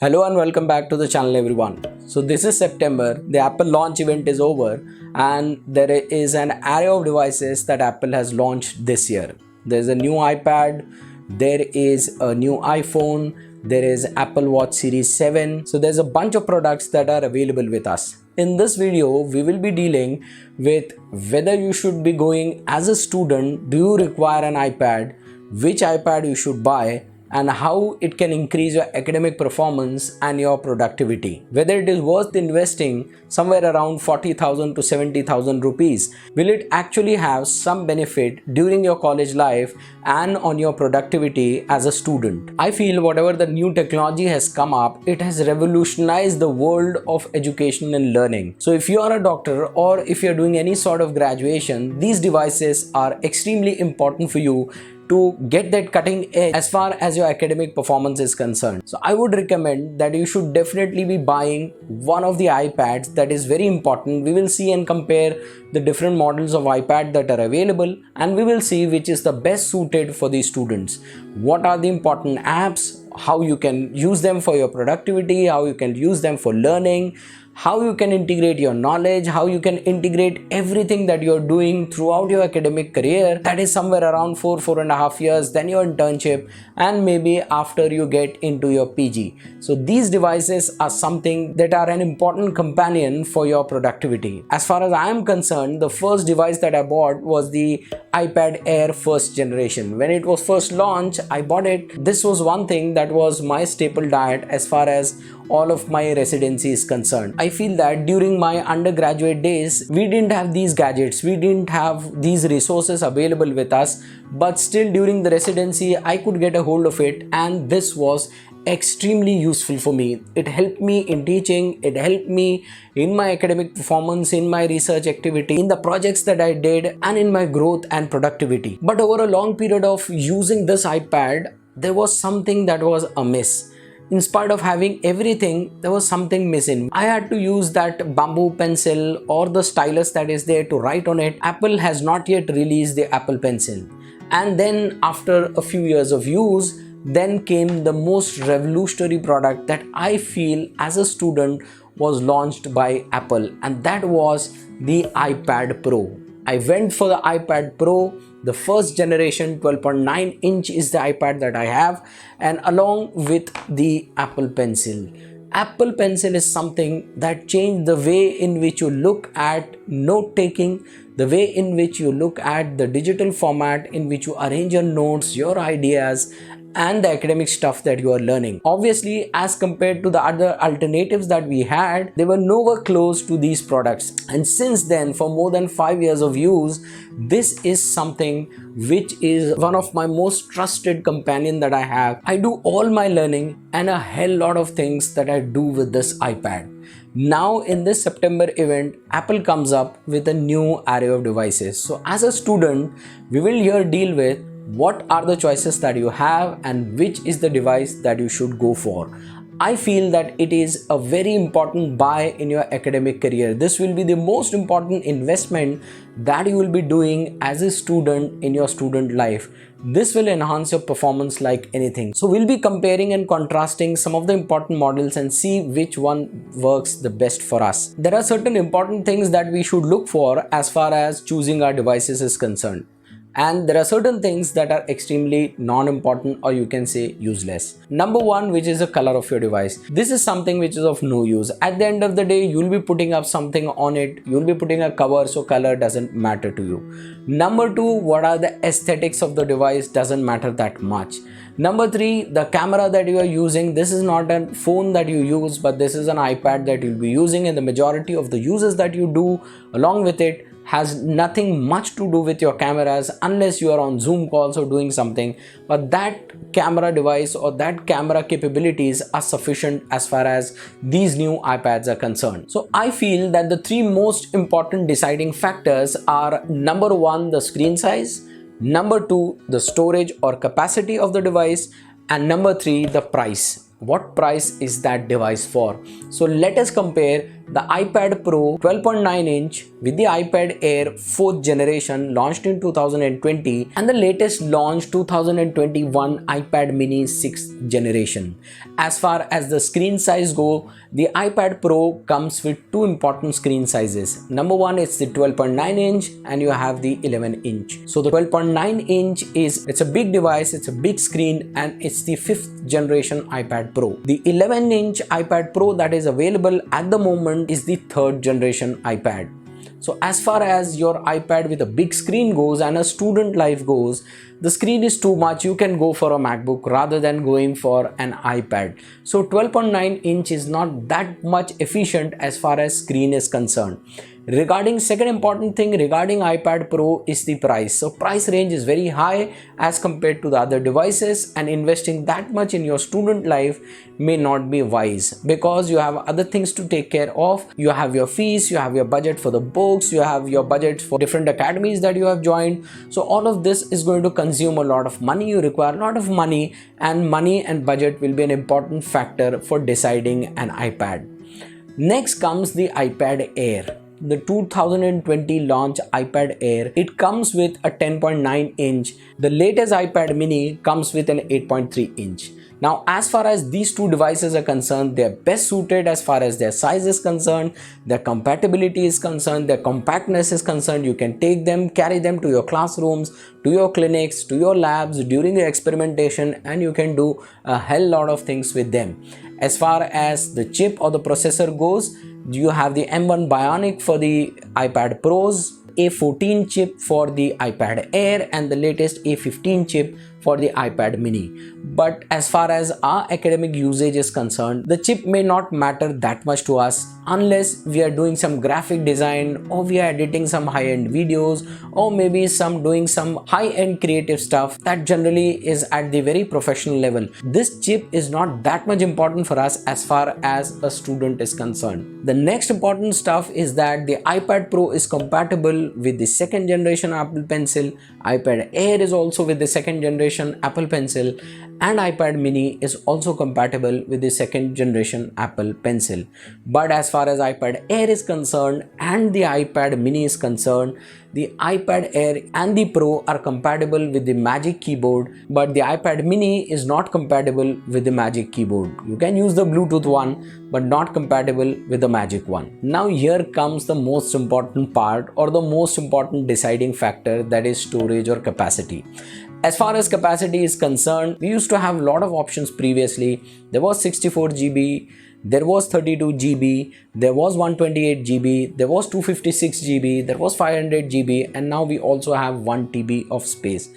Hello and welcome back to the channel everyone. So this is September, the Apple launch event is over and there is an array of devices that Apple has launched this year. There's a new iPad, there is a new iPhone, there is Apple Watch Series 7. So there's a bunch of products that are available with us. In this video, we will be dealing with whether you should be going as a student, do you require an iPad, which iPad you should buy, and how it can increase your academic performance and your productivity. Whether it is worth investing somewhere around 40,000 to 70,000 rupees. Will it actually have some benefit during your college life and on your productivity as a student? I feel whatever the new technology has come up, it has revolutionized the world of education and learning. So if you are a doctor or if you're doing any sort of graduation, these devices are extremely important for you to get that cutting edge as far as your academic performance is concerned. So I would recommend that you should definitely be buying one of the iPads. That is very important. We will see and compare the different models of iPad that are available and we will see which is the best suited for the students. What are the important apps, how you can use them for your productivity, how you can use them for learning, how you can integrate your knowledge, how you can integrate everything that you're doing throughout your academic career. That is somewhere around 4.5 years, then your internship, and maybe after you get into your PG. So these devices are something that are an important companion for your productivity. As far as I am concerned, the first device that I bought was the iPad Air first generation. When it was first launched, I bought it. This was one thing that was my staple diet as far as all of my residency is concerned. I feel that during my undergraduate days, we didn't have these gadgets, we didn't have these resources available with us, but still during the residency, I could get a hold of it and this was extremely useful for me. It helped me in teaching, it helped me in my academic performance, in my research activity, in the projects that I did, and in my growth and productivity. But over a long period of using this iPad, there was something that was amiss. In spite of having everything, there was something missing. I had to use that bamboo pencil or the stylus that is there to write on it. Apple has not yet released the Apple Pencil. And then after a few years of use, then came the most revolutionary product that I feel as a student was launched by Apple, and that was the iPad Pro. I went for the iPad Pro. The first generation 12.9 inch is the iPad that I have, and along with the Apple Pencil. Apple Pencil is something that changed the way in which you look at note taking, the way in which you look at the digital format in which you arrange your notes, your ideas, and the academic stuff that you are learning. Obviously, as compared to the other alternatives that we had, they were nowhere close to these products. And since then, for more than 5 years of use, this is something which is one of my most trusted companion that I have. I do all my learning and a hell lot of things that I do with this iPad. Now in this September event, Apple comes up with a new array of devices. So as a student, we will here deal with what are the choices that you have and which is the device that you should go for. I feel that it is a very important buy in your academic career. This will be the most important investment that you will be doing as a student in your student life. This will enhance your performance like anything. So we'll be comparing and contrasting some of the important models and see which one works the best for us. There are certain important things that we should look for as far as choosing our devices is concerned. And there are certain things that are extremely non-important, or you can say useless. Number one, which is the color of your device. This is something which is of no use. At the end of the day, you'll be putting up something on it. You'll be putting a cover, so color doesn't matter to you. Number two, what are the aesthetics of the device doesn't matter that much. Number three, the camera that you are using. This is not a phone that you use, but this is an iPad that you'll be using, and the majority of the uses that you do along with it has nothing much to do with your cameras unless you are on Zoom calls or doing something, but that camera device or that camera capabilities are sufficient as far as these new iPads are concerned. So I feel that the three most important deciding factors are: number one, the screen size; number two, the storage or capacity of the device; and number three, the price. What price is that device for? So let us compare The iPad Pro 12.9 inch with the iPad Air 4th generation launched in 2020 and the latest launch 2021 iPad mini 6th generation. As far as the screen size go, the iPad Pro comes with two important screen sizes. Number one is the 12.9 inch and you have the 11 inch. So the 12.9 inch it's a big device, it's a big screen, and it's the 5th generation iPad Pro. The 11 inch iPad Pro that is available at the moment is the 3rd generation iPad. So as far as your iPad with a big screen goes and a student life goes, the screen is too much. You can go for a MacBook rather than going for an iPad. So 12.9 inch is not that much efficient as far as screen is concerned. Regarding second important thing regarding iPad Pro is the price. So price range is very high as compared to the other devices, and investing that much in your student life may not be wise because you have other things to take care of. You have your fees, you have your budget for the books, you have your budget for different academies that you have joined. So all of this is going to consume a lot of money. You require a lot of money and budget will be an important factor for deciding an iPad. Next comes the iPad Air. The 2020 launch iPad Air, it comes with a 10.9 inch. The latest iPad mini comes with an 8.3 inch. Now, as far as these two devices are concerned, they are best suited as far as their size is concerned, their compatibility is concerned, their compactness is concerned. You can take them, carry them to your classrooms, to your clinics, to your labs during your experimentation, and you can do a hell lot of things with them. As far as the chip or the processor goes, you have the M1 Bionic for the iPad Pros, A14 chip for the iPad Air, and the latest A15 chip for the iPad mini. But as far as our academic usage is concerned, the chip may not matter that much to us unless we are doing some graphic design, or we are editing some high-end videos, or maybe doing some high-end creative stuff that generally is at the very professional level. This chip is not that much important for us as far as a student is concerned. The next important stuff is that the iPad Pro is compatible with the 2nd generation Apple Pencil, iPad Air is also with the 2nd generation Apple Pencil, and iPad mini is also compatible with the 2nd generation Apple Pencil. But as far as iPad Air is concerned and the iPad mini is concerned, the iPad Air and the Pro are compatible with the Magic Keyboard, but the iPad mini is not compatible with the Magic Keyboard. You can use the Bluetooth one, but not compatible with the Magic one. Now here comes the most important part, or the most important deciding factor, that is storage or capacity. As far as capacity is concerned, we used to have a lot of options previously. There was 64 GB, there was 32 GB, there was 128 GB, there was 256 GB, there was 500 GB, and now we also have 1 TB of space.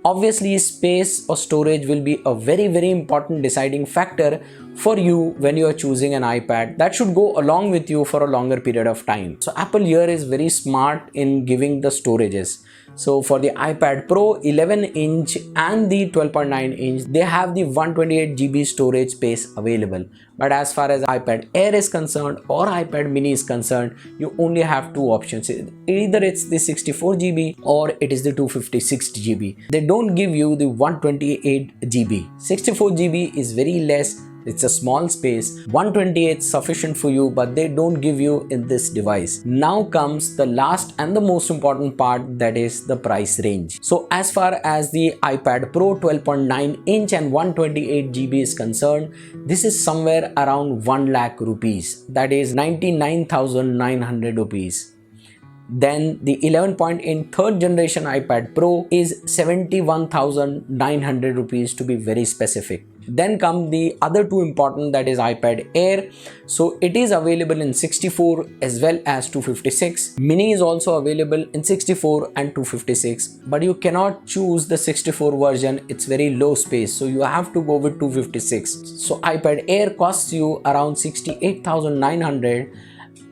Obviously, space or storage will be a very important deciding factor for you when you are choosing an iPad that should go along with you for a longer period of time. So Apple here is very smart in giving the storages. So for the iPad Pro 11 inch and the 12.9 inch, they have the 128 GB storage space available. But as far as iPad Air is concerned or iPad mini is concerned, you only have two options. Either it's the 64 GB or it is the 256 GB. They don't give you the 128 GB. 64 GB is very less. It's a small space. 128 is sufficient for you, but they don't give you in this device. Now comes the last and the most important part, that is the price range. So as far as the iPad Pro 12.9 inch and 128 GB is concerned, this is somewhere around 1 lakh rupees. That is 99,900 rupees. Then the 11.8 3rd generation iPad Pro is 71,900 rupees to be very specific. Then come the other two important, that is iPad Air. So it is available in 64 as well as 256. Mini is also available in 64 and 256, but you cannot choose the 64 version. It's very low space, so you have to go with 256. So iPad Air costs you around 68,900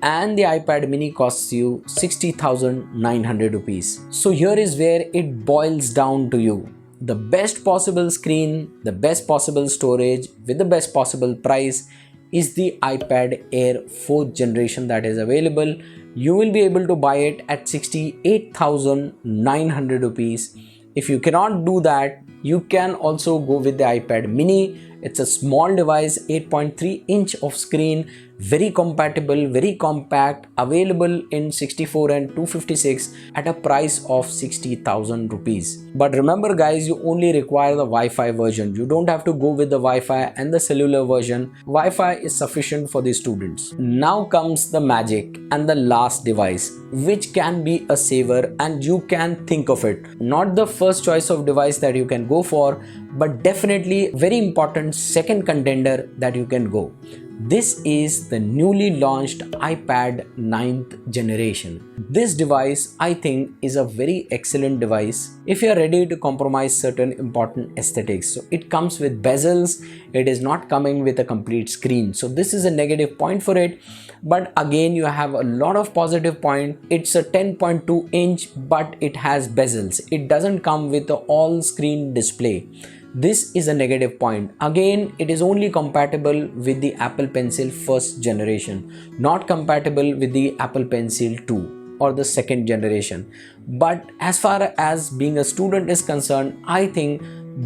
and the iPad mini costs you 60,900 rupees. So here is where it boils down to you. The best possible screen, the best possible storage with the best possible price is the iPad Air 4th generation that is available. You will be able to buy it at 68,900 rupees. If you cannot do that, you can also go with the iPad mini. It's a small device, 8.3 inch of screen very compatible, very compact, available in 64 and 256 at a price of 60,000 rupees. But remember guys, you only require the Wi-Fi version. You don't have to go with the Wi-Fi and the cellular version. Wi-Fi is sufficient for the students. Now comes the magic and the last device, which can be a saver, and you can think of it. Not the first choice of device that you can go for, but definitely very important second contender that you can go. This is the newly launched iPad 9th generation. This device I think is a very excellent device if you are ready to compromise certain important aesthetics. So it comes with bezels, it is not coming with a complete screen. So this is a negative point for it. But again, you have a lot of positive point. It's a 10.2 inch, but it has bezels. It doesn't come with an all screen display. This is a negative point. Again, it is only compatible with the Apple Pencil first generation, not compatible with the Apple Pencil 2 or the second generation. But as far as being a student is concerned, I think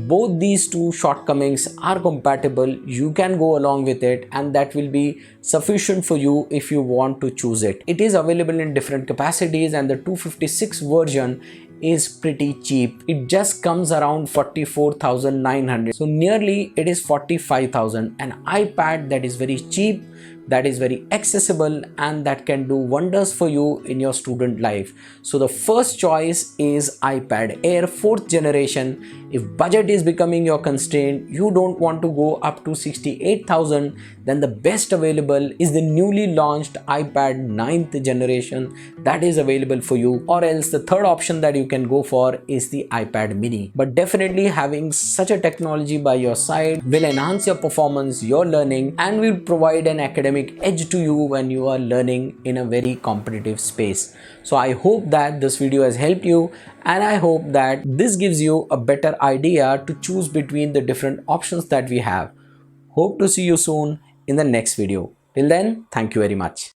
both these two shortcomings are compatible. You can go along with it, and that will be sufficient for you if you want to choose it. It is available in different capacities, and the 256 version is pretty cheap. It just comes around 44,900. So nearly it is 45,000. An iPad that is very cheap, that is very accessible, and that can do wonders for you in your student life. So the first choice is iPad Air 4th generation. If budget is becoming your constraint, you don't want to go up to 68,000, then the best available is the newly launched iPad 9th generation that is available for you. Or else the third option that you can go for is the iPad mini. But definitely having such a technology by your side will enhance your performance, your learning, and will provide an academic edge to you when you are learning in a very competitive space. So I hope that this video has helped you, and I hope that this gives you a better idea to choose between the different options that we have. Hope to see you soon in the next video. Till then, thank you very much.